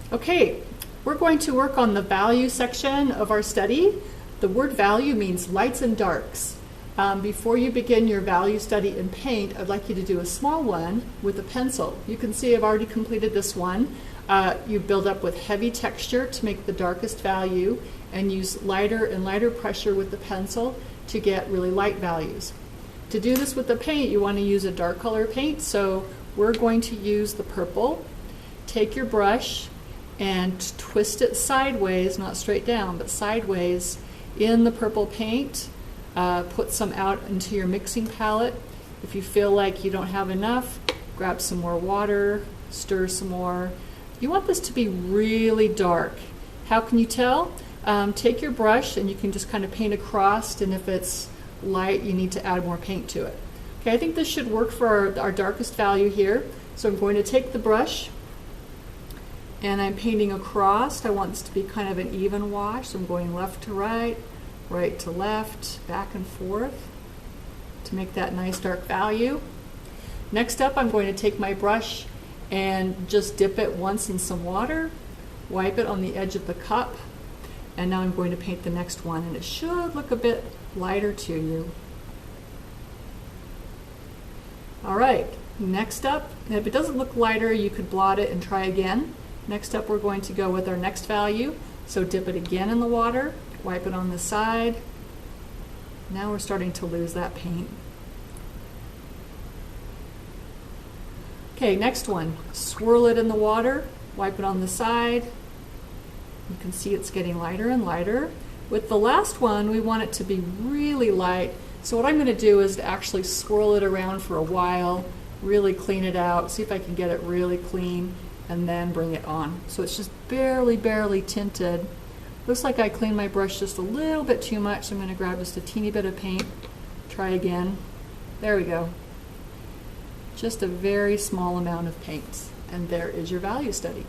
Okay, we're going to work on the value section of our study. The word value means lights and darks. Before you begin your value study in paint, I'd like you to do a small one with a pencil. You can see I've already completed this one. You build up with heavy texture to make the darkest value and use lighter and lighter pressure with the pencil to get really light values. To do this with the paint, you want to use a dark color paint, so we're going to use the purple. Take your brush and twist it sideways, not straight down, but sideways in the purple paint. Put some out into your mixing palette. If you feel like you don't have enough, grab some more water, stir some more. You want this to be really dark. How can you tell? Take your brush and you can just kind of paint across, and if it's light, you need to add more paint to it. Okay, I think this should work for our darkest value here. So I'm going to take the brush and I'm painting across. I want this to be kind of an even wash, so I'm going left to right, right to left, back and forth to make that nice dark value. Next up, I'm going to take my brush and just dip it once in some water, wipe it on the edge of the cup, and now I'm going to paint the next one, and it should look a bit lighter to you. All right, next up, if it doesn't look lighter, you could blot it and try again. Next up, we're going to go with our next value. So dip it again in the water, wipe it on the side. Now we're starting to lose that paint. Okay, next one. Swirl it in the water, wipe it on the side. You can see it's getting lighter and lighter. With the last one, we want it to be really light. So what I'm going to do is to actually swirl it around for a while, really clean it out, see if I can get it really clean, and then bring it on. So it's just barely tinted. Looks like I cleaned my brush just a little bit too much, so I'm going to grab just a teeny bit of paint, try again. There we go. Just a very small amount of paint. And there is your value study.